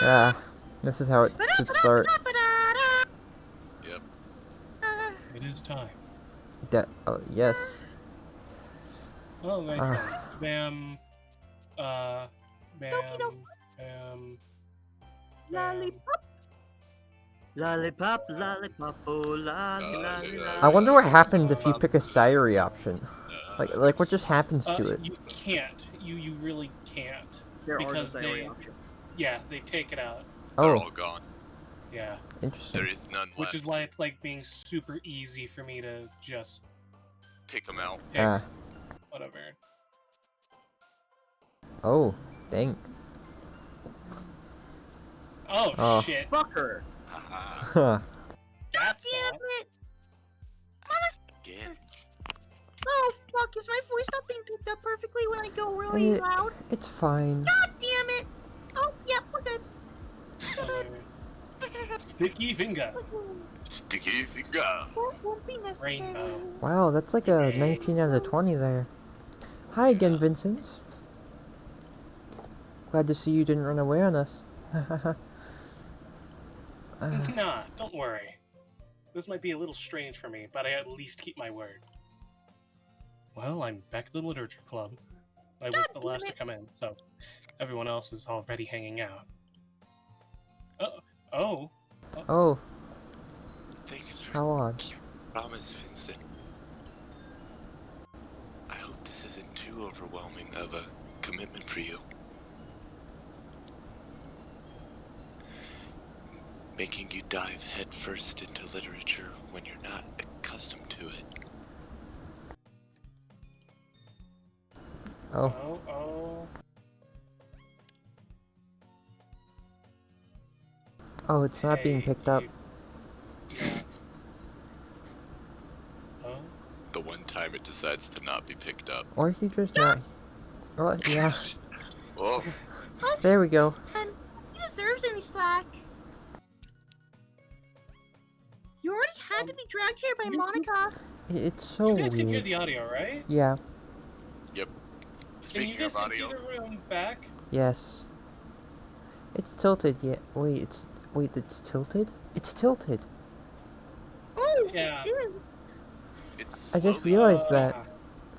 Yeah, this is how it should start. Yep. It is time. Oh, yes. Oh, my Ah. God. Bam. Uh, Doki bam. Bam. Lollipop. Lollipop, lollipop, oh, lolly. I wonder what happens if you pick a Sayori option. Like what just happens to it? You can't. You really can't. There are no Because Sayori they, options. yeah, they take it out. They're Oh, all gone. Yeah. interesting. There is none Which left. is why it's like being super easy for me to just Pick them out. pick Ah. whatever. Oh, dang. Oh, Oh. shit. Fucker. Haha. Huh. That's Damn not. it. Again. Oh, fuck. Is my voice not being picked up perfectly when I go really Eh. loud? It's fine. God damn it. Oh, yeah, we're good. Sticky finger. Sticky finger. Won't be necessary. Rainbow. Wow, that's like a 19 out of 20 there. Hi again, Vincent. Glad to see you didn't run away on us. Nah, don't worry. This might be a little strange for me, but I at least keep my word. Well, I'm back at the literature club. I was the last to come in, so everyone else is already hanging out. Oh. Oh, Thanks for how odd. your promise, Vincent. I hope this isn't too overwhelming of a commitment for you. Making you dive headfirst into literature when you're not accustomed to it. Oh, oh, it's not being picked up. Yeah. Oh. The one time it decides to not be picked up. Or he's just not. Well, yeah. Oh, There we go. And he deserves any slack. You already had to be dragged here by Monica. It's so You guys can hear weird. the audio, right? Yeah. yep. Can you Speaking guys of see audio, the room back? Yes. It's tilted yet. Wait, it's tilted? It's tilted. Oh, Yeah. it is. it's I just slowly- realized that.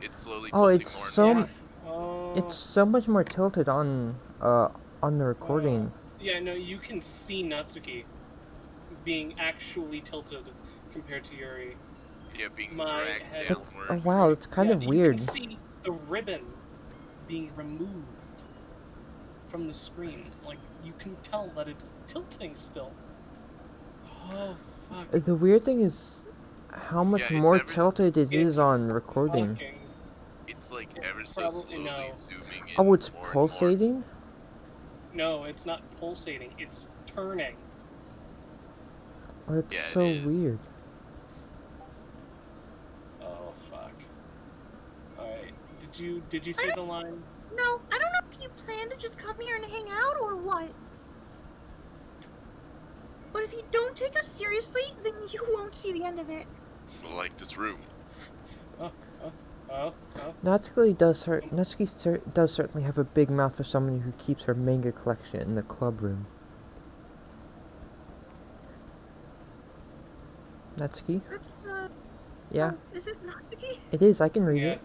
It's slowly Oh, tilting it's more so and Yeah. more. Oh. it's so much more tilted on the recording. Yeah, no, you can see Natsuki being actually tilted compared to Yuri. Yeah, being My dragged head- That's downward. oh wow, it's kind Yeah, of you weird. can see the ribbon being removed from the screen. Like, you can tell that it's tilting still. Oh, fuck. The weird thing is how much Yeah, it's more ever- tilted it it's is on recording. Fucking- It's like ever so Probably slowly no. zooming in. Oh, it's more and more. pulsating? No, it's not pulsating, it's turning. Oh, that's Yeah, it so is. weird. Oh, fuck. Alright. Did you say the line? No, I don't know if you plan to just come here and hang out or what. But if you don't take us seriously, then you won't see the end of it. Like this room. Oh. Natsuki does certainly have a big mouth for someone who keeps her manga collection in the club room. Natsuki? That's Yeah, Oh, is it Natsuki? it is. I can read Yeah. it.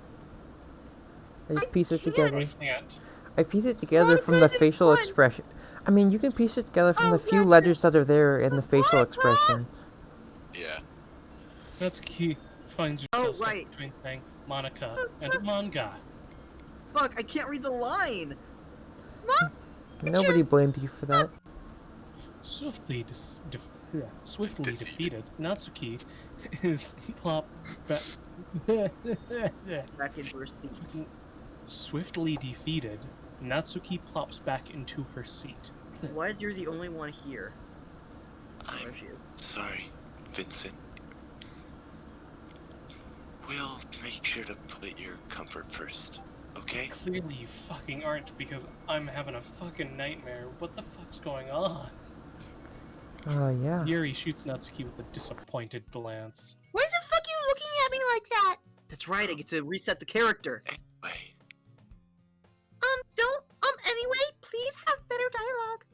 I just piece it can't. together. I can't. I piece it together from the Monica, it's facial fun. expression. I mean, you can piece it together from Oh, the few yeah, letters that are there and the facial Monica! expression. Yeah. Natsuki finds Oh, yourself stuck right. between saying Monica and manga. Fuck, I can't read the line. Nobody blamed you for that. Swiftly Deceived. defeated, Natsuki is plopped back. Back into her seat. Swiftly defeated, Natsuki plops back into her seat. Why is you're the only one here? I'm Where's you? sorry, Vincent. We'll make sure to put your comfort first, okay? Clearly you fucking aren't, because I'm having a fucking nightmare. What the fuck's going on? Oh, yeah. Yuri shoots Natsuki with a disappointed glance. Why the fuck are you looking at me like that? That's right, I get to reset the character. Anyway, Anyway, please have better dialogue.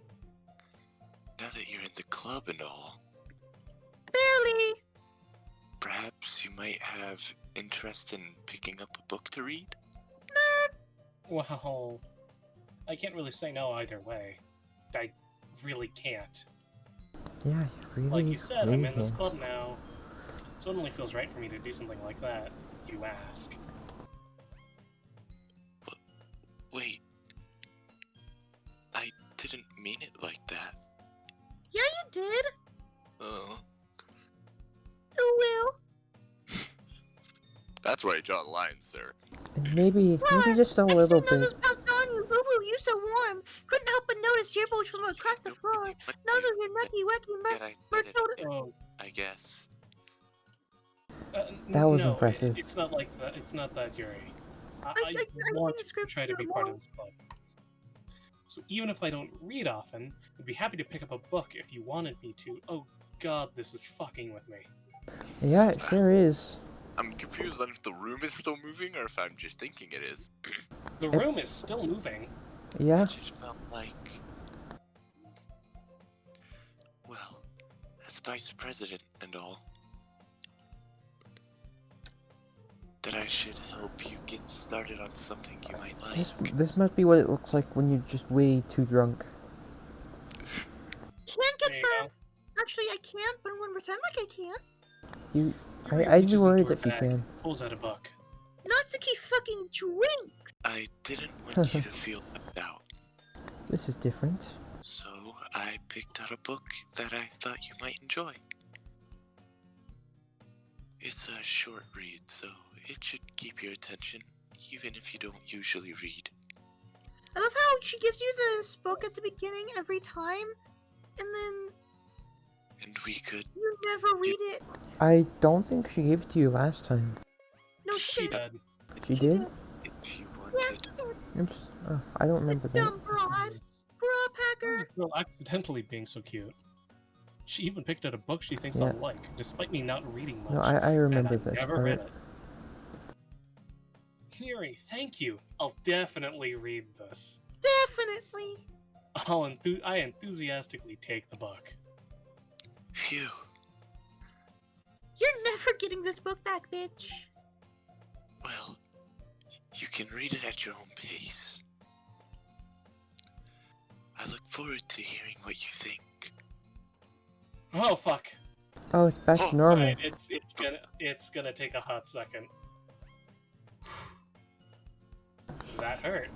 club and all. Barely. Perhaps you might have interest in picking up a book to read? Well, I can't really say no either way. I really can't. Yeah, you Like really, you said, really I'm in this can't. club now, so it only feels right for me to do something like that, if you ask. Wait. I didn't mean it like that. Yeah, you did. Oh. Oh That's where I draw the line, sir. And maybe well. just a Next little thing you know, bit. those pounced on you. Ooh, you so warm. Couldn't help but notice your bulge from across the floor. Those are your nucky wacky Yet I did it, soda. Oh, I guess. That was no, impressive. it's not like that. It's not that, Yuri. I I want think to script try to be part of this club. So even if I don't read often, I'd be happy to pick up a book if you wanted me to. Oh god, this is fucking with me. Yeah, it sure is. I'm confused on if the room is still moving or if I'm just thinking it is. The room is still moving. Yeah. It just felt like... Well, as vice president and all, that I should help you get started on something you might like. This must be what it looks like when you're just way too drunk. Can't There you confirm. go. Actually, I can't, but I'm gonna pretend like I can. You, Yuri I'd be reaches worried into if her you bag, can. pulls out a book. Natsuki fucking drink. I didn't want you to feel left out, This is different. so I picked out a book that I thought you might enjoy. It's a short read, so it should keep your attention, even if you don't usually read. I love how she gives you this book at the beginning every time, and then And we could... you never read it. I don't think she gave it to you last time. No, She did. did. She did? If you Yeah, wanted... she did. Oops. Oh, I don't remember that. Dumb broad. Bra packer. This girl accidentally being so cute. She even picked out a book she thinks Yeah. I'll like, despite me not reading much. No, I remember and I this never part. read it. Yuri, thank you. I'll definitely read this. Definitely. I enthusiastically take the book. Phew. You're never getting this book back, bitch. Well, you can read it at your own pace. I look forward to hearing what you think. Oh fuck! Oh, it's back Oh, to normal. Alright, it's gonna take a hot second. That hurt.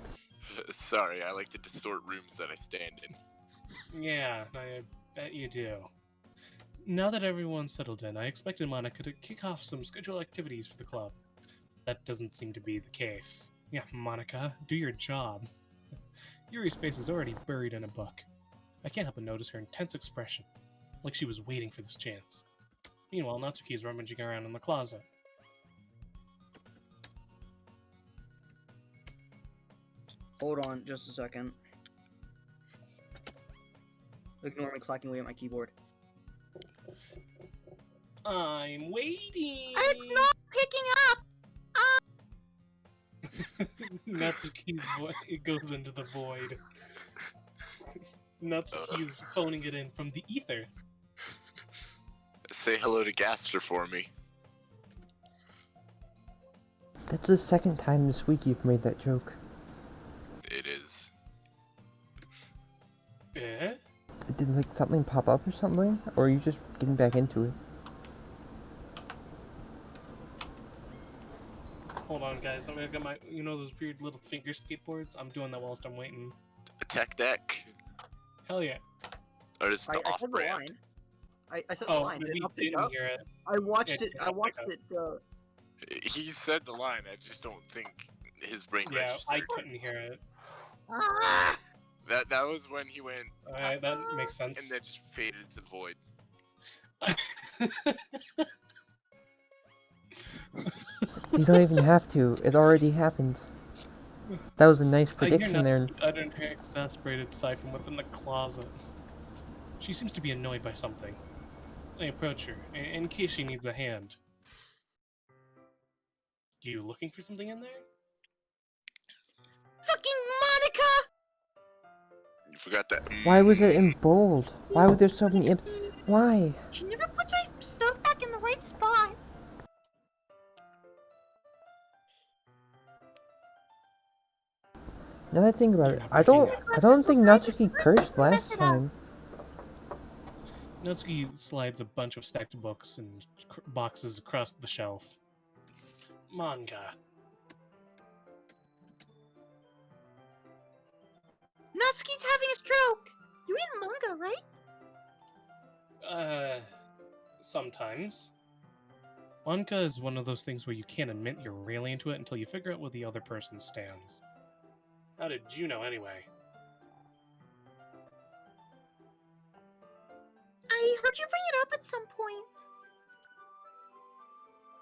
Sorry, I like to distort rooms that I stand in. Yeah, I bet you do. Now that everyone's settled in, I expected Monica to kick off some scheduled activities for the club. That doesn't seem to be the case. Yeah, Monica, do your job. Yuri's face is already buried in a book. I can't help but notice her intense expression, like she was waiting for this chance. Meanwhile, Natsuki is rummaging around in the closet. Hold on just a second. Ignore me clacking away at my keyboard. I'm waiting! It's not picking up. Natsuki's it goes into the void. Natsuki's phoning it in from the ether. Say hello to Gaster for me. That's the second time this week you've made that joke. It is. Eh? Did like something pop up or something? Or are you just getting back into it? Hold on, guys. I'm gonna get my, those weird little finger skateboards? I'm doing that whilst I'm waiting. Attack deck? Hell yeah. Or is it I the said the off-brand? line. I said the Oh, line. Did it we not pick didn't up? hear it. I watched It it. did I not watched pick up. it. He said the line, I just don't think his brain Yeah, registered. I couldn't hear it. Ah! That was when he went, Alright, that makes sense. and then just faded into the void. You don't even have to. It already happened. That was a nice prediction there. I didn't hear exasperated sigh from within the closet. She seems to be annoyed by something. I approach her, in case she needs a hand. You looking for something in there? Fucking Monica! You forgot that. Why was it in bold? Why were there so many Why? She never puts my stuff back in the right spot. Now that I think about You're it, not I breaking don't, that. I don't think Right, just Natsuki cursed mess last it up. time. Natsuki slides a bunch of stacked books and boxes across the shelf. Manga. Natsuki's having a stroke. You read manga, right? Sometimes. Manga is one of those things where you can't admit you're really into it until you figure out where the other person stands. How did you know anyway? I heard you bring it up at some point.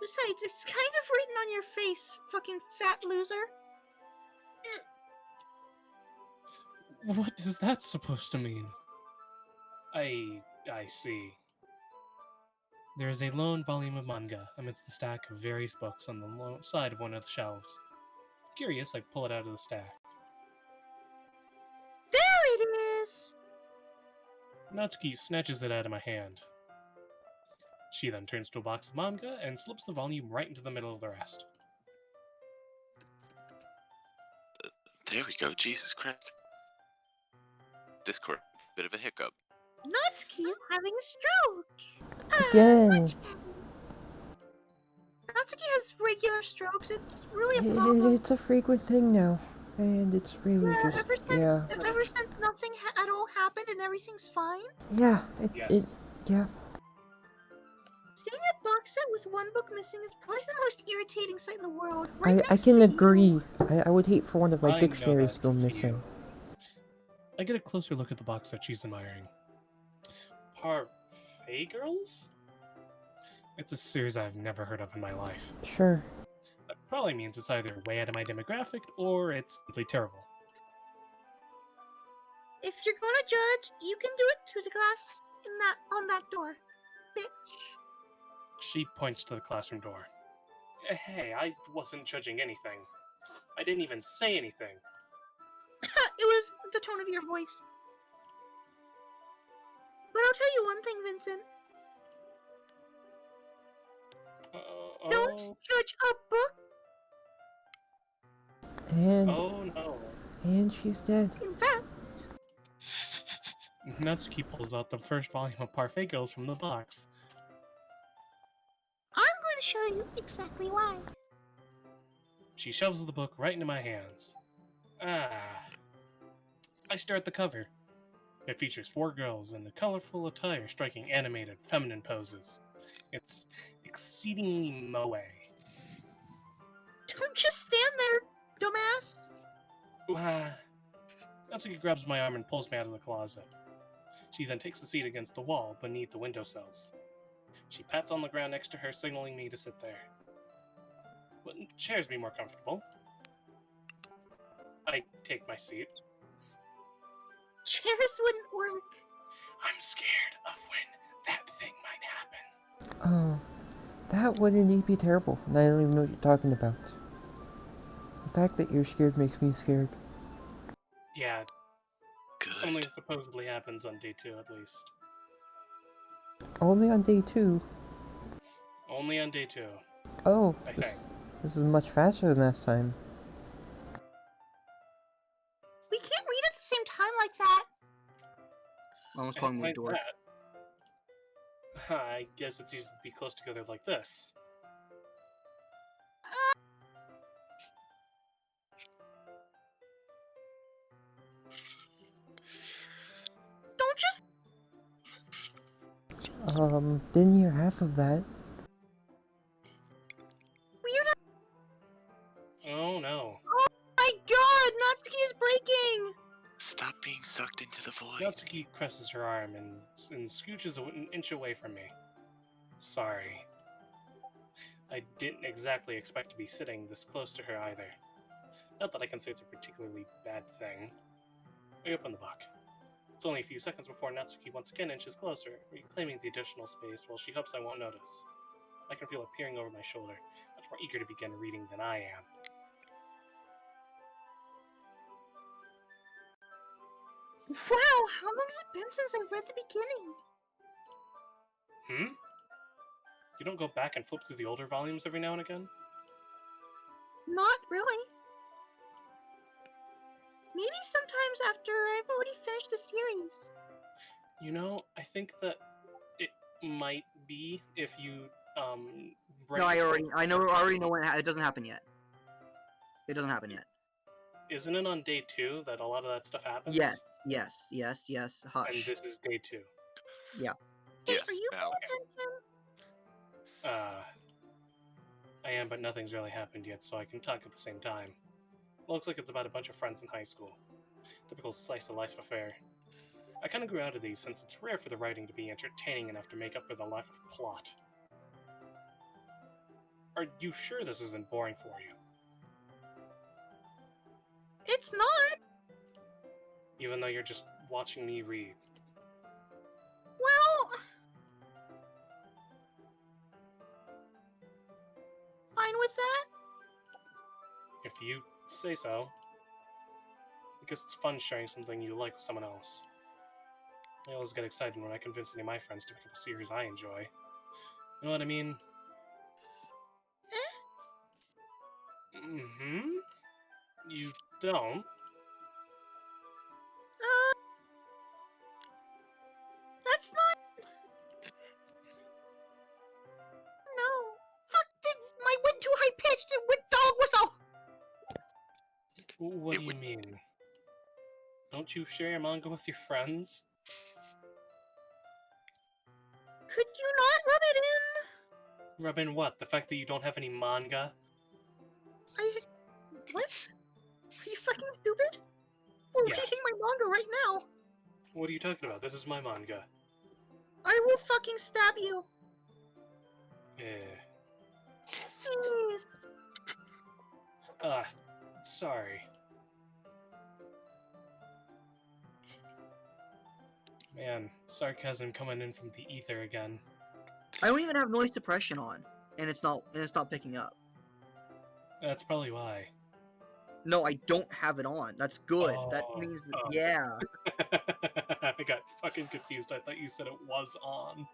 Besides, it's kind of written on your face, fucking fat loser. What is that supposed to mean? I see. There is a lone volume of manga amidst the stack of various books on the side of one of the shelves. Curious, I pull it out of the stack. There it is! Natsuki snatches it out of my hand. She then turns to a box of manga and slips the volume right into the middle of the rest. There we go. Jesus Christ. Discord, bit of a hiccup. Natsuki is having a stroke! Again. Natsuki has regular strokes. It's really a problem. It's a frequent thing now. And it's really Yeah, just, yeah. ever since nothing at all happened and everything's fine. Yeah, Yes. yeah. Seeing a box set with one book missing is probably the most irritating sight in the world. Right I next can to agree. you. I would hate for one of my I know dictionaries that to go to missing. you. I get a closer look at the box that she's admiring. Parfait Girls? It's a series I've never heard of in my life. Sure. That probably means it's either way out of my demographic or it's simply terrible. If you're gonna judge, you can do it to the glass on that door, bitch. She points to the classroom door. Hey, I wasn't judging anything. I didn't even say anything. It was the tone of your voice. But I'll tell you one thing, Vincent. Don't judge a book. And Oh no. and she's dead. In fact, Natsuki pulls out the first volume of Parfait Girls from the box. I'm going to show you exactly why. She shoves the book right into my hands. I stare at the cover. It features 4 girls in a colorful attire striking animated, feminine poses. It's exceedingly moe. Don't just stand there, dumbass. Natsuki grabs my arm and pulls me out of the closet. She then takes a seat against the wall beneath the windowsills. She pats on the ground next to her, signaling me to sit there. Wouldn't chairs be more comfortable? I take my seat. Chairs wouldn't work. I'm scared of when that thing might happen. Oh, that would indeed be terrible. And I don't even know what you're talking about. The fact that you're scared makes me scared. Yeah, Good. something supposedly happens on day 2 at least. Only on day 2. Only on day 2. Oh, I think. this is much faster than last time. We can't read at the same time like that. Mama's calling me a Like dork. that. I guess it's easy to be close together like this. Don't just. Didn't hear half of that. Weird. Oh no. Oh my god, Natsuki is breaking. Stop being sucked into the void. Natsuki presses her arm and scooches an inch away from me. Sorry. I didn't exactly expect to be sitting this close to her either. Not that I can say it's a particularly bad thing. I open the book. It's only a few seconds before Natsuki once again inches closer, reclaiming the additional space while she hopes I won't notice. I can feel her peering over my shoulder, much more eager to begin reading than I am. Wow, how long has it been since I've read the beginning? Hmm? You don't go back and flip through the older volumes every now and again? Not really. Maybe sometimes after I've already finished the series. You know, I think that it might be if you No, I already know when it doesn't happen yet. It doesn't happen yet. Isn't it on day 2 that a lot of that stuff happens? Yes. Hush. And this is day 2. Yeah. Hey, Yes, are you now. paying attention? I am, but nothing's really happened yet, so I can talk at the same time. Looks like it's about a bunch of friends in high school. Typical slice of life affair. I kinda grew out of these since it's rare for the writing to be entertaining enough to make up for the lack of plot. Are you sure this isn't boring for you? It's not. Even though you're just watching me read? Well, fine with that. If you say so. Because it's fun sharing something you like with someone else. I always get excited when I convince any of my friends to pick up a series I enjoy. You know what I mean? Mm-hmm? You don't? That's not. No. Fuck! I went too high pitched. It went dog whistle. What do you mean? Don't you share your manga with your friends? Could you not rub it in? Rub in what? The fact that you don't have any manga? What? Are you fucking stupid? We're Yes. reading my manga right now. What are you talking about? This is my manga. I will fucking stab you. Eh. Please. Sorry. Man, sarcasm coming in from the ether again. I don't even have noise suppression on, and it's not picking up. That's probably why. No, I don't have it on. That's good. That Oh, means oh. yeah. I got fucking confused. I thought you said it was on.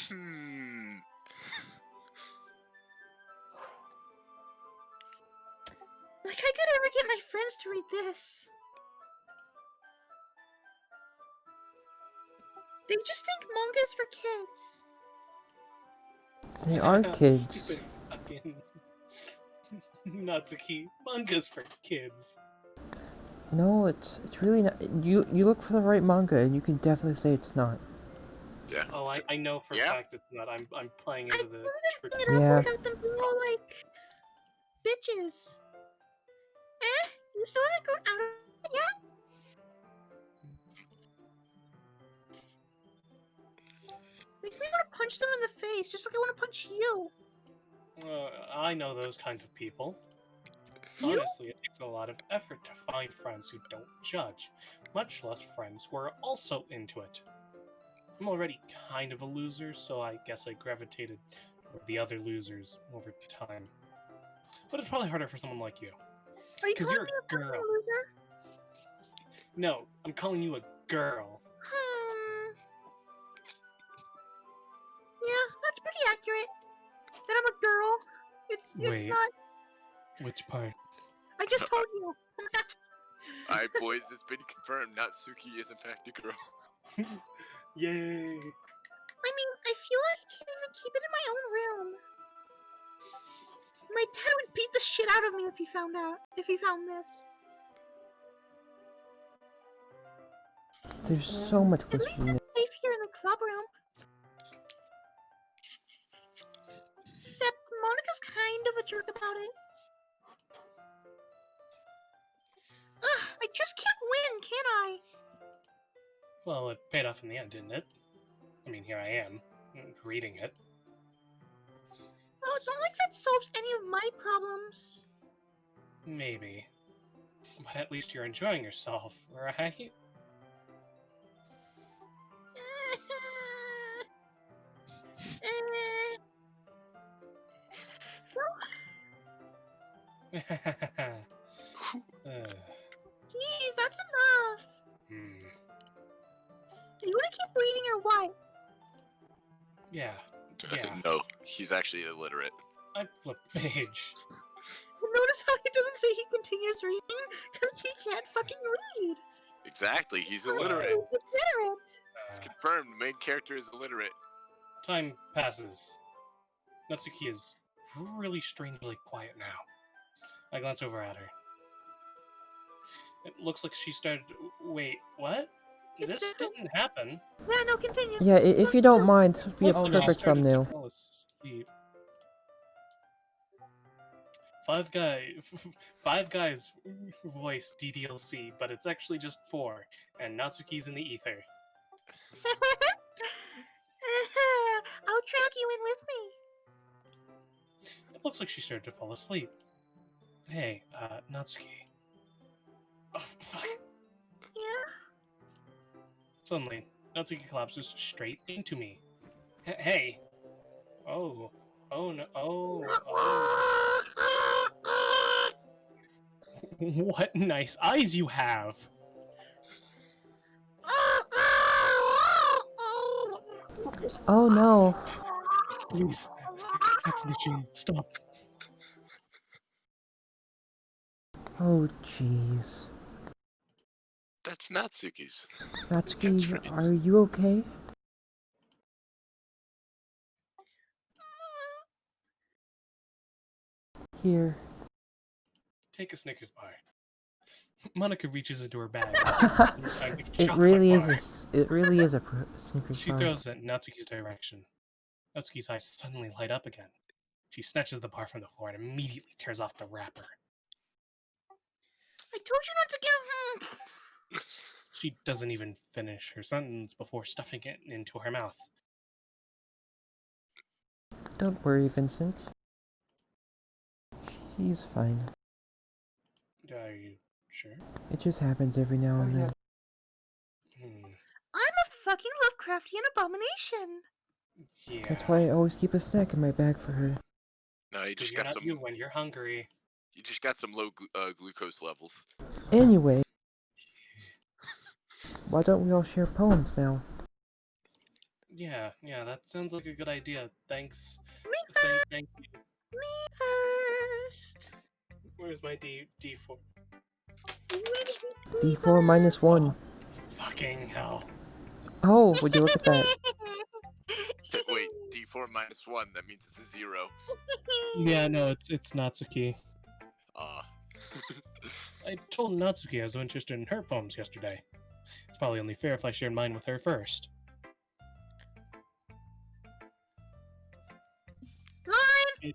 Hmm. Like I could ever get my friends to read this. They just think manga is for kids. They are kids. Stupid fucking Natsuki. Manga's for kids. No, it's really not. You look for the right manga, and you can definitely say it's not. Yeah. Oh, I know for a Yeah. fact it's not. I'm playing into the trick. Bring it up Yeah. without them being all like bitches. You still haven't grown out of it yet? Like we want to punch them in the face, just like I want to punch you. I know those kinds of people. You? Honestly, it takes a lot of effort to find friends who don't judge, much less friends who are also into it. I'm already kind of a loser, so I guess I gravitated toward the other losers over time. But it's probably harder for someone like you. Are you Because calling you're me a a fucking girl. loser? No, I'm calling you a girl. Yeah, that's pretty accurate. That I'm a girl. It's Wait. not. Which part? I just told you. Alright, boys, it's been confirmed Natsuki is in fact a girl. Yay! I mean, I feel like I can't even keep it in my own room. My dad would beat the shit out of me if he found this. There's so much At least whispering. it's safe here in the club room. Except Monica's kind of a jerk about it. Ugh, I just can't win, can I? Well, it paid off in the end, didn't it? I mean, here I am, reading it. Well, it's not like that solves any of my problems. Maybe. But at least you're enjoying yourself, right? Jeez, that's enough. Hmm. Do you want to keep reading or what? Yeah. Yeah. No, he's actually illiterate. I flipped the page. Notice how he doesn't say he continues reading? Because he can't fucking read. Exactly, he's He's illiterate. illiterate. It's confirmed. The main character is illiterate. Time passes. Natsuki is really strangely quiet now. I glance over at her. It looks like she started. Wait, what? It's This different. didn't happen. Yeah, no, continue. Yeah, if you don't mind, this would be a Looks like she perfect started to thumbnail. fall asleep. Five guys voice DDLC, but it's actually just 4, and Natsuki's in the ether. I'll track you in with me. It looks like she started to fall asleep. Hey, Natsuki. Oh, fuck. Yeah? Suddenly, Natsuki collapses straight into me. Hey. Oh. Oh no. Oh. What nice eyes you have. Oh no. Please. Fax machine, stop. Oh jeez. That's Natsuki's. Natsuki, Catchphrase. are you okay? Here. Take a Snickers bar. Monica reaches into her bag. It really is a Snickers She bar. throws it in Natsuki's direction. Natsuki's eyes suddenly light up again. She snatches the bar from the floor and immediately tears off the wrapper. I told you not to give. She doesn't even finish her sentence before stuffing it into her mouth. Don't worry, Vincent. She's fine. Are you sure? It just happens every now and then. I'm a fucking Lovecraftian abomination. Yeah. That's why I always keep a snack in my bag for her. No, you just you're got not some. you when you're hungry. You just got some low glucose levels. Anyway, why don't we all share poems now? Yeah, that sounds like a good idea. Thanks. Me Thank you. Me first. Where's my D4? D4 minus 1. Fucking hell. Oh, would you look at that? Wait, D4 minus 1, that means it's a 0. Yeah, no, it's Natsuki. Ah. I told Natsuki I was interested in her poems yesterday. It's probably only fair if I shared mine with her first. Line.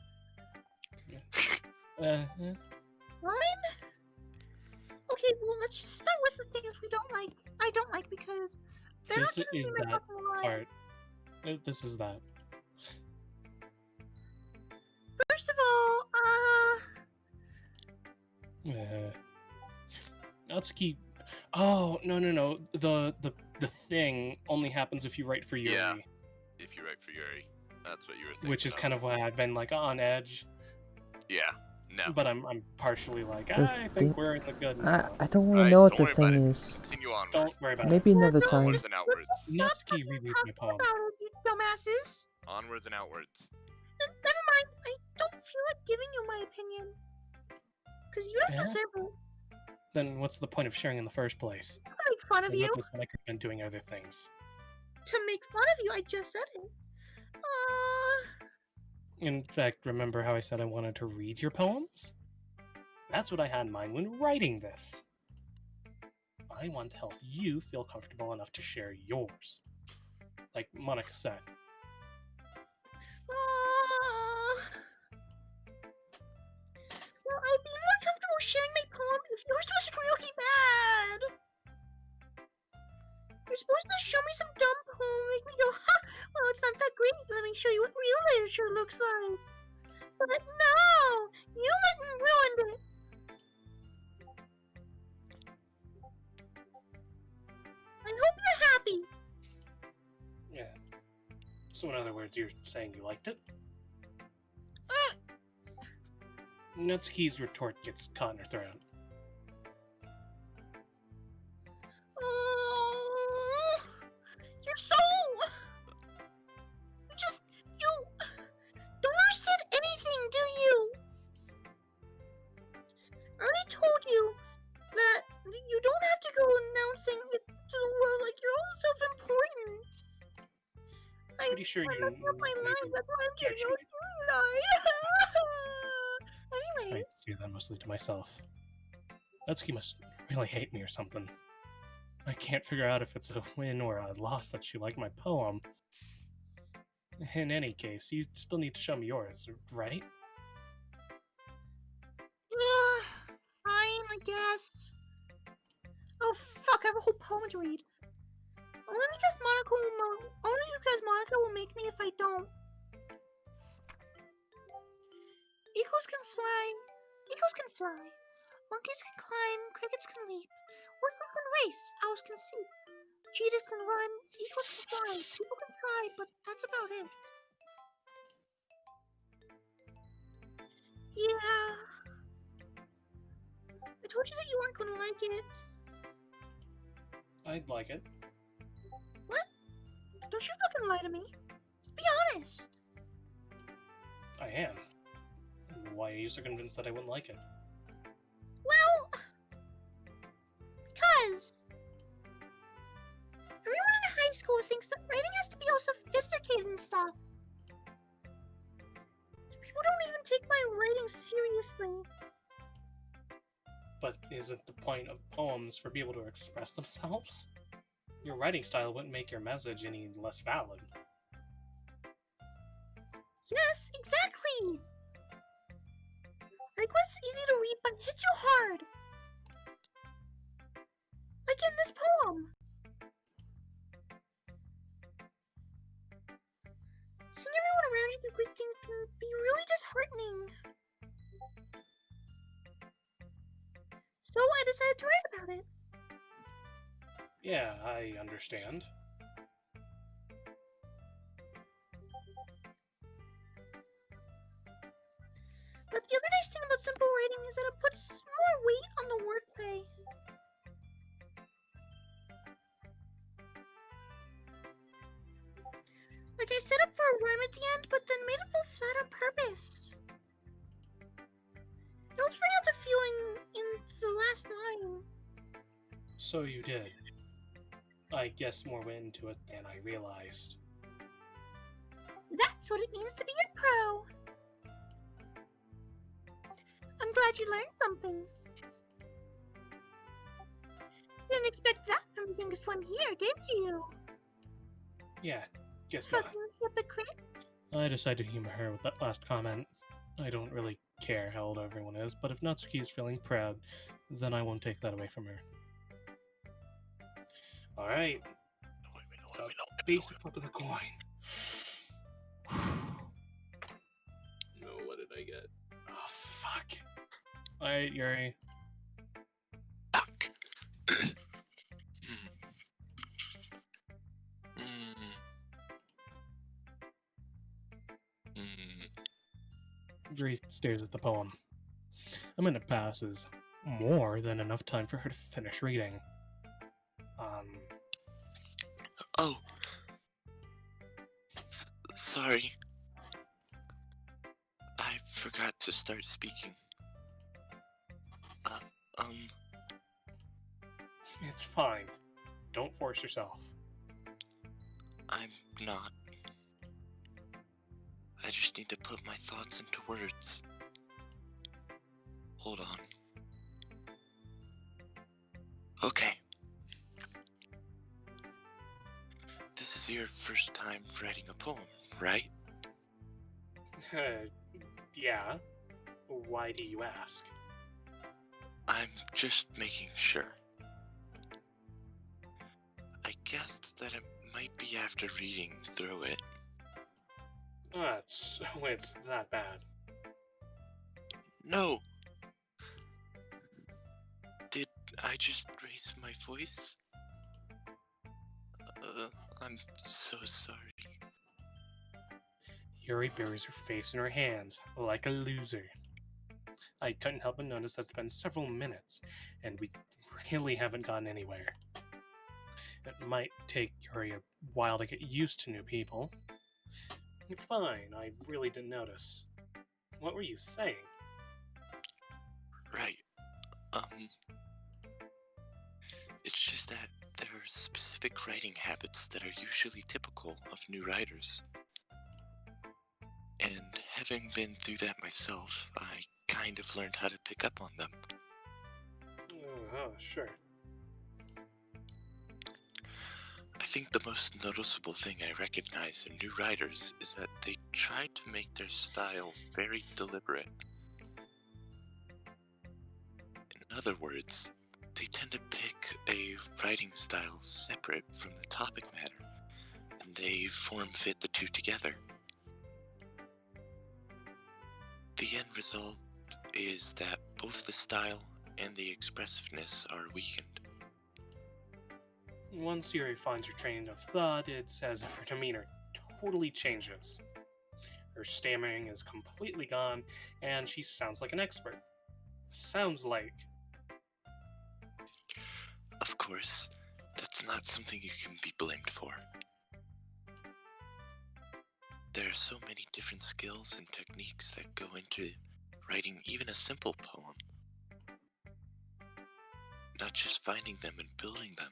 Uh, Line. Okay, well, let's just start with the things we don't like. I don't like because they're This not is giving me my that fucking line. part. This is that. First of all, Natsuki. Oh no. The thing only happens if you write for Yuri. Yeah. If you write for Yuri. That's what you were thinking. Which is kind of why I've been like on edge. Yeah. No. But I'm partially like, The I think thing- we're in the good now. I don't want to Alright, know what don't the worry about thing it. is. Continue on. Don't worry about Maybe another no, time. Onwards and outwards. it. Natsuki rereads my poem. about it, you dumbasses. Onwards and outwards. Never mind. I don't feel like giving you my opinion. Because you don't Yeah? deserve it. Then what's the point of sharing in the first place? To make fun of The you. purpose when I could have been doing other things. To make fun of you, I just said it. In fact, remember how I said I wanted to read your poems? That's what I had in mind when writing this. I want to help you feel comfortable enough to share yours. Like Monica said. Well, I'd be more comfortable sharing my poem if yours was really bad. You're supposed to show me some dumb poem, make me go, ha! Well, it's not that great. Let me show you what real literature looks like. But no! You went and ruined it. I hope you're happy. Yeah. So in other words, you're saying you liked it? Natsuki's retort gets caught in her throat. You're so... You just... sure I'm you messing up my need lines. to That's why I'm getting actually. all I Anyways, say that mostly to myself. Natsuki must really hate me or something. I can't figure out if it's a win or a loss that she liked my poem. In any case, you still need to show me yours, right? fine, I guess. Oh fuck! I have a whole poem to read. Only because Monica will make me if I don't. Eagles can fly. Eagles can fly. Monkeys can climb. Crickets can leap. Horses can race. Owls can see. Cheetahs can run. Eagles can fly. People can try, but that's about it. Yeah. I told you that you weren't gonna like it. I'd like it. What? Don't you fucking lie to me. Just be honest. I am. Why are you so convinced that I wouldn't like it? Well, because everyone in high school thinks that writing has to be all sophisticated and stuff. People don't even take my writing seriously. But isn't the point of poems for people to express themselves? Your writing style wouldn't make your message any less valid. Yes, exactly. Like what's easy to read but hits you hard. Like in this poem. Seeing everyone around you do great things can be really disheartening. So I decided to write about it. Yeah, I understand. But the other nice thing about simple writing is that it puts more weight on the wordplay. Like I set up for a rhyme at the end, but then made it fall flat on purpose. It helps bring out the feeling in the last line. So you did. I guess more went into it than I realized. That's what it means to be a pro. I'm glad you learned something. Didn't expect that from the youngest one here, did you? Yeah, guess not. Fucking hypocrite. I decided to humor her with that last comment. I don't really care how old everyone is, but if Natsuki is feeling proud, then I won't take that away from her. Alright, so basic flip of the coin. No, what did I get? Oh, fuck. Alright, Yuri. Fuck. Yuri stares at the poem. A minute passes. More than enough time for her to finish reading. Oh. Sorry. I forgot to start speaking. It's fine. Don't force yourself. I'm not. I just need to put my thoughts into words. Hold on. Okay. This is your first time writing a poem, right? Yeah. Why do you ask? I'm just making sure. I guessed that it might be after reading through it. So it's that bad. No! Did I just raise my voice? I'm so sorry. Yuri buries her face in her hands, like a loser. I couldn't help but notice that it's been several minutes, and we really haven't gotten anywhere. It might take Yuri a while to get used to new people. It's fine, I really didn't notice. What were you saying? Right. It's just that there are specific writing habits that are usually typical of new writers. and having been through that myself, I kind of learned how to pick up on them. Oh, sure. I think the most noticeable thing I recognize in new writers is that they try to make their style very deliberate. In other words, they tend to pick a writing style separate from the topic matter, and they form-fit the two together. The end result is that both the style and the expressiveness are weakened. Once Yuri finds her train of thought, it's as if her demeanor totally changes. Her stammering is completely gone, and she sounds like an expert. Sounds like. Of course, that's not something you can be blamed for. There are so many different skills and techniques that go into writing even a simple poem. Not just finding them and building them,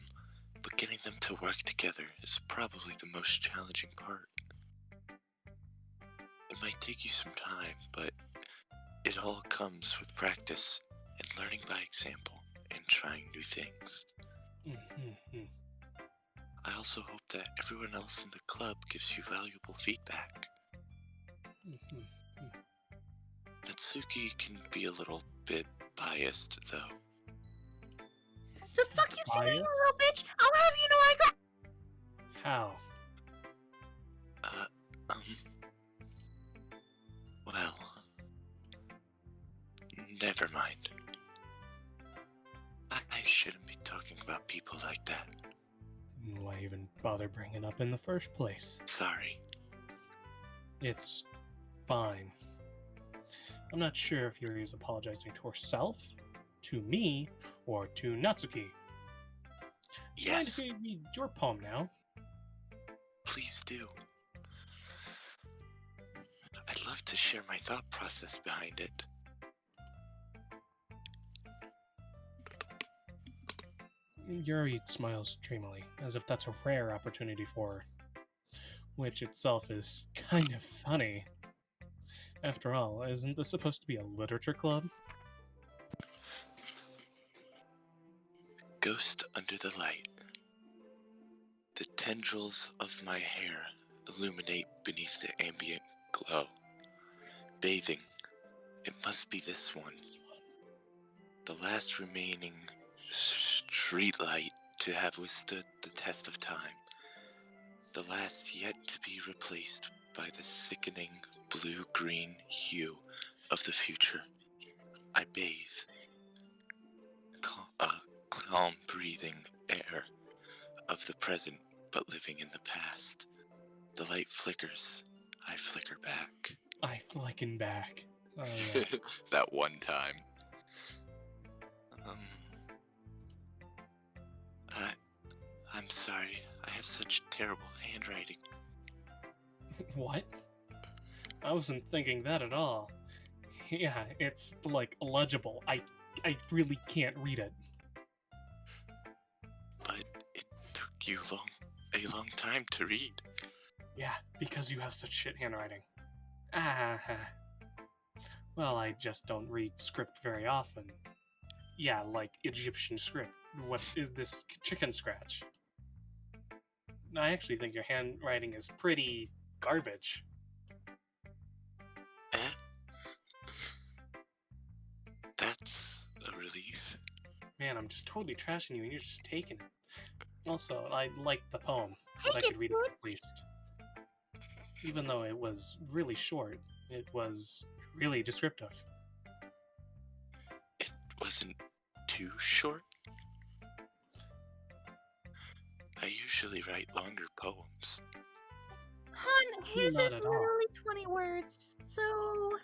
but getting them to work together is probably the most challenging part. It might take you some time, but it all comes with practice and learning by example and trying new things. I also hope that everyone else in the club gives you valuable feedback. Natsuki can be a little bit biased, though. The fuck you saying, you Biased? little bitch? I'll have you know I got. How? Well, never mind. I shouldn't be talking about people like that. Why even bother bringing it up in the first place? Sorry. It's fine. I'm not sure if Yuri is apologizing to herself, to me, or to Natsuki. Mind Yes, if we read your poem now? please do. I'd love to share my thought process behind it. Yuri smiles dreamily, as if that's a rare opportunity for her, which itself is kind of funny. After all, isn't this supposed to be a literature club? Ghost under the light. The tendrils of my hair illuminate beneath the ambient glow. Bathing. It must be this one. The last remaining street light to have withstood the test of time. The last yet to be replaced by the sickening blue-green hue of the future. I bathe. Calm breathing air of the present, but living in the past. The light flickers. I flicker back. I flicken back. Oh, yeah. That one time. I'm sorry. I have such terrible handwriting. What? I wasn't thinking that at all. Yeah, it's like legible. I really can't read it. But it took you a long time to read. Yeah, because you have such shit handwriting. Ah. Well, I just don't read script very often. Yeah, like Egyptian script. What is this chicken scratch? I actually think your handwriting is pretty garbage. Eh? That's a relief. Man, I'm just totally trashing you and you're just taking it. Also, I liked the poem, but I could read it at least. Even though it was really short, it was really descriptive. It wasn't too short. I usually write longer poems. Hun, his Not is at all. literally 20 words, so.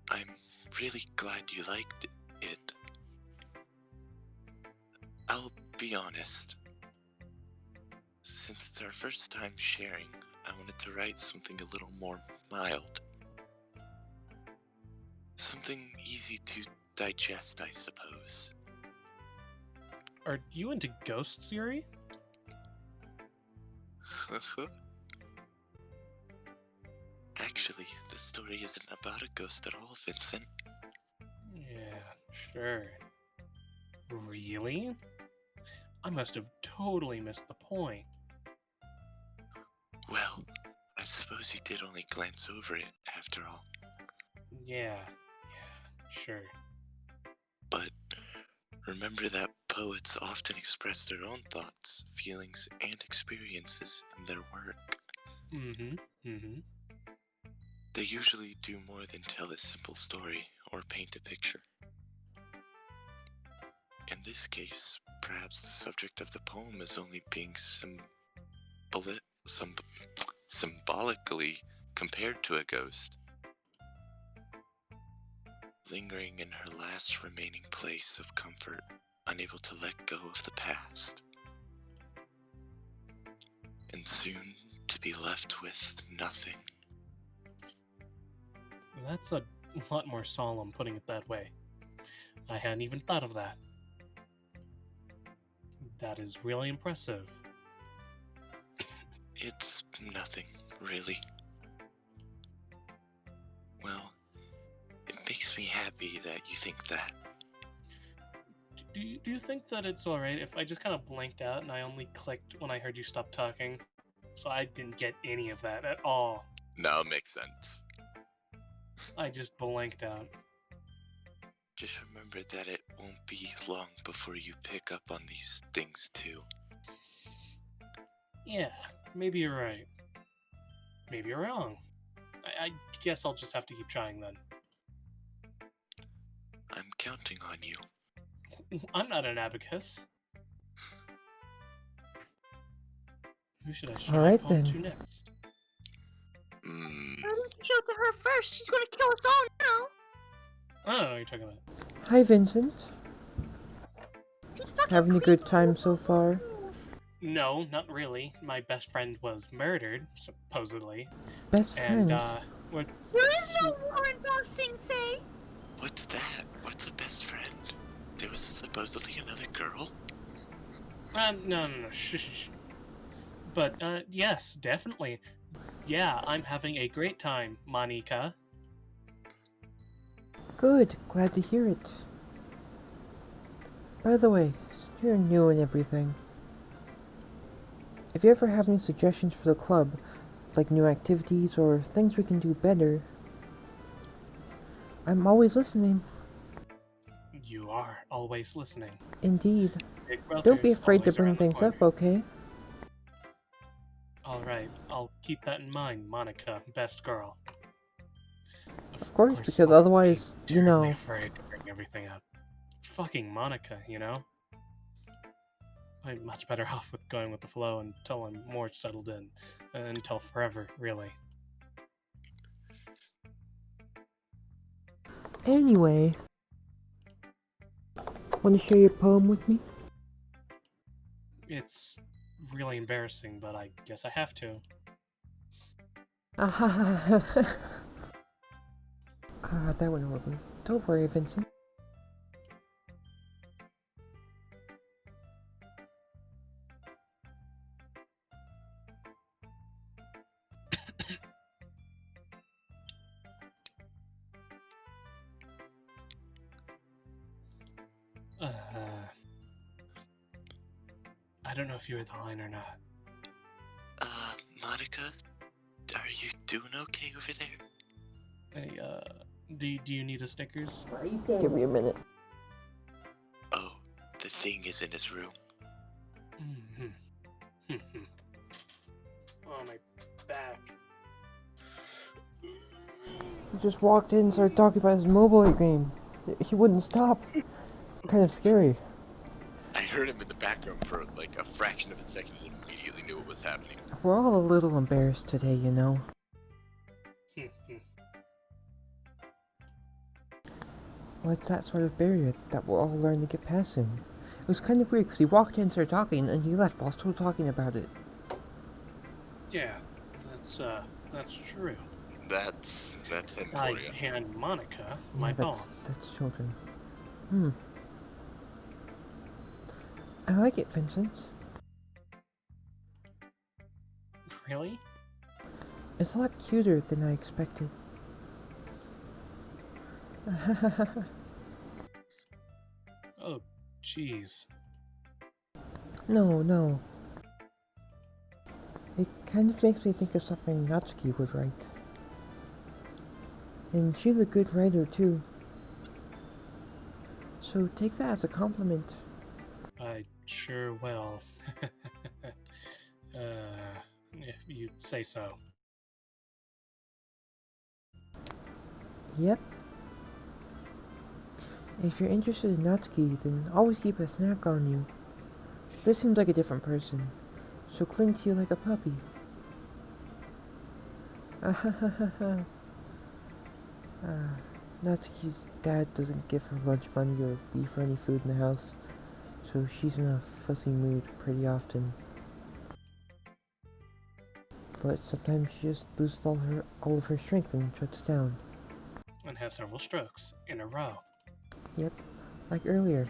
I'm really glad you liked it. I'll be honest. Since it's our first time sharing, I wanted to write something a little more mild. Something easy to digest, I suppose. Are you into ghosts, Yuri? the story isn't about a ghost at all, Vincent. Yeah, sure. Really? I must have totally missed the point. Well, I suppose you did only glance over it, after all. Yeah, sure. But remember that poets often express their own thoughts, feelings, and experiences in their work. Mm-hmm. They usually do more than tell a simple story or paint a picture. In this case, perhaps the subject of the poem is only being symbolically compared to a ghost, lingering in her last remaining place of comfort, unable to let go of the past, and soon to be left with nothing. That's a lot more solemn putting it that way. I hadn't even thought of that. That is really impressive. It's nothing, really. Well, it makes me happy that you think that. Do you think that it's alright if I just kind of blanked out and I only clicked when I heard you stop talking? So I didn't get any of that at all. No, it makes sense. I just blanked out. Just remember that it won't be long before you pick up on these things too. Yeah, maybe you're right. Maybe you're wrong. I guess I'll just have to keep trying then. I'm counting on you. I'm not an abacus. Who should I show All my right, poem then. to next? Why didn't you show it to her first? She's gonna kill us all now. I don't know what you're talking about. Hi, Vincent. She's fucking Having a good creepy. time so far? No, not really. My best friend was murdered, supposedly. Best And, friend? we're... There is no Warren Boss Sing Say. What's that? What's a best friend? There was supposedly another girl? No, shh. But, yes, definitely. Yeah, I'm having a great time, Monica. Good, glad to hear it. By the way, since you're new and everything, if you ever have any suggestions for the club, like new activities or things we can do better, I'm always listening. You are always listening. Indeed. Big Don't be brother's afraid to always bring around the things up, corner. okay? Alright, I'll keep that in mind, Monica, best girl. Of course, because I'll otherwise, be you terribly know... afraid to bring everything up. It's fucking Monica, you know? I'm much better off with going with the flow until I'm more settled in. Until forever, really. Anyway... Want to share your poem with me? It's really embarrassing, but I guess I have to. That went horribly. Don't worry, Vincent. I don't know if you heard the line or not. Monica? Are you doing okay over there? Hey, do you need a Snickers? Give me a minute. Oh, the thing is in his room. Oh, my back. He just walked in and started talking about his mobile game. He wouldn't stop. It's kind of scary. I heard him in the background for like a fraction of a second and immediately knew what was happening. We're all a little embarrassed today, you know. Well, it's that sort of barrier that we'll all learn to get past him. It was kind of weird because he walked in and started talking and he left while still talking about it. Yeah, that's true. That's him I for you. hand Monica my Yeah, poem. that's children. I like it, Vincent. Really? It's a lot cuter than I expected. Oh, jeez. No, no. It kind of makes me think of something Natsuki would write. And she's a good writer too. So take that as a compliment. I sure will. If you say so. Yep. If you're interested in Natsuki, then always keep a snack on you. This seems like a different person. She'll cling to you like a puppy. Ahahaha. Natsuki's dad doesn't give her lunch money or leave her any food in the house, so she's in a fussy mood pretty often. But sometimes she just loses all of her strength and shuts down. And has several strokes in a row. Yep, like earlier.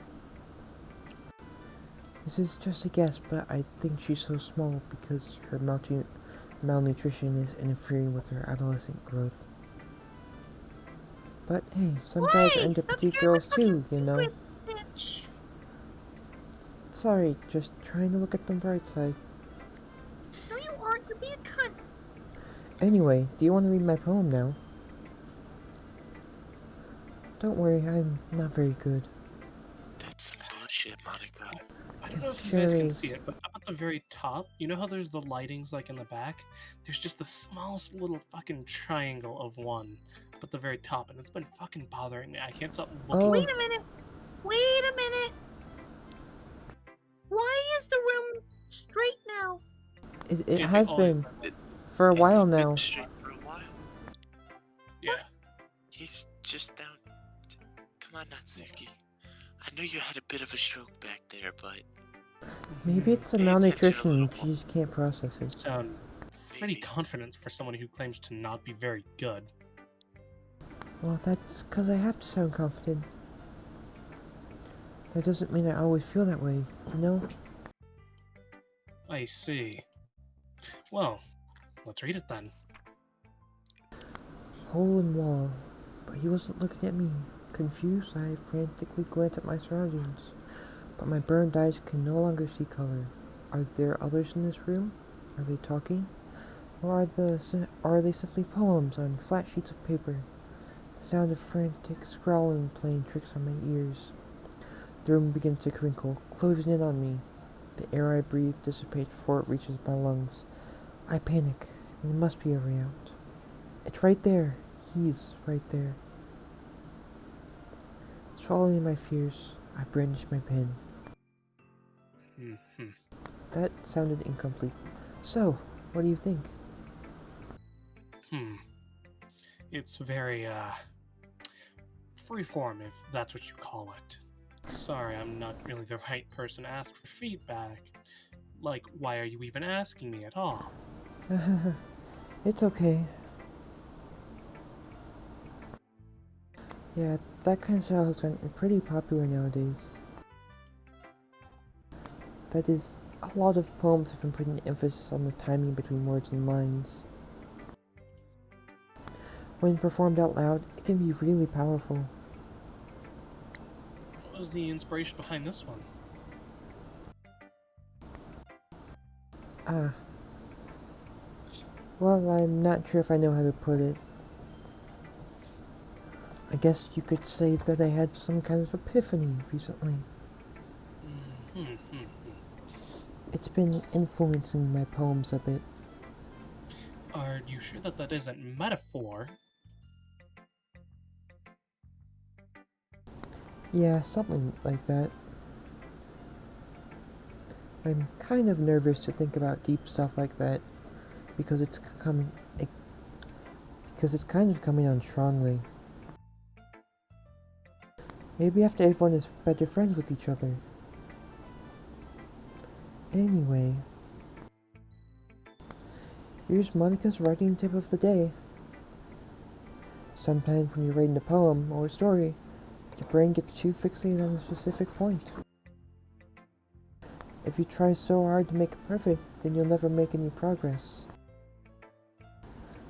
This is just a guess, but I think she's so small because her malnutrition is interfering with her adolescent growth. But hey, some guys are into petite girls too, you know. Sorry, just trying to look at the bright side. No, you aren't. You're being a cunt. Anyway, do you want to read my poem now? Don't worry, I'm not very good. That's some bullshit, Monica. I don't know if you Sure guys can is. see it, but up at the very top, you know how there's the lightings like in the back? There's just the smallest little fucking triangle of one up at the very top, and it's been fucking bothering me. I can't stop looking. Oh. Wait a minute. Wait a minute. Why is the room straight now? It It's has always been It- for a It's while been now. straight for a while. Yeah. He's just down. Come on, Natsuki. I know you had a bit of a stroke back there, but Maybe it's the Pay attention a malnutrition, little she just can't process it. Sound pretty maybe. confident for someone who claims to not be very good. Well, that's because I have to sound confident. That doesn't mean I always feel that way, you know? I see. Well, let's read it then. Hole in wall. But he wasn't looking at me. Confused, I frantically glanced at my surroundings. But my burned eyes can no longer see color. Are there others in this room? Are they talking? Or are they simply poems on flat sheets of paper? The sound of frantic scrawling playing tricks on my ears. The room begins to crinkle, closing in on me. The air I breathe dissipates before it reaches my lungs. I panic. There must be a way out. It's right there. He's right there. Swallowing my fears, I brandish my pen. Hmm. That sounded incomplete. So, what do you think? It's very, freeform, if that's what you call it. Sorry, I'm not really the right person to ask for feedback. Like, why are you even asking me at all? It's okay. Yeah, that kind of style has gotten pretty popular nowadays. That is, a lot of poems have been putting emphasis on the timing between words and lines. When performed out loud, it can be really powerful. What was the inspiration behind this one? Ah. Well, I'm not sure if I know how to put it. I guess you could say that I had some kind of epiphany recently. It's been influencing my poems a bit. Are you sure that that isn't metaphor? Yeah, something like that. I'm kind of nervous to think about deep stuff like that because it's kind of coming on strongly. Maybe after everyone is better friends with each other. Anyway, here's Monica's writing tip of the day. Sometimes when you're writing a poem or a story, your brain gets too fixated on a specific point. If you try so hard to make it perfect, then you'll never make any progress.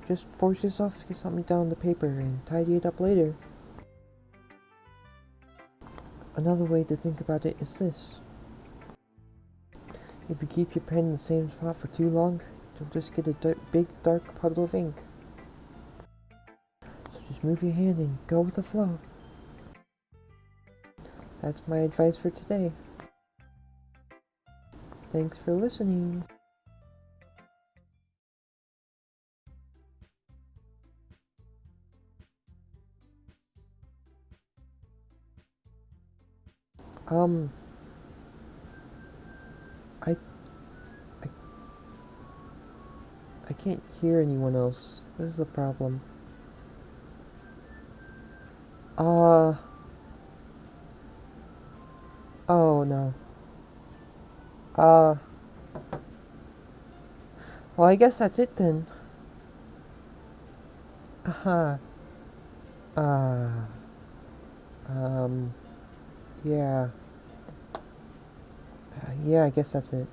Just force yourself to get something down on the paper and tidy it up later. Another way to think about it is this. If you keep your pen in the same spot for too long, you'll just get a big dark puddle of ink. So just move your hand and go with the flow. That's my advice for today. Thanks for listening. I I can't hear anyone else. This is a problem. Oh no. Well, I guess that's it then. Uh-huh. Uh, yeah. Yeah, I guess that's it.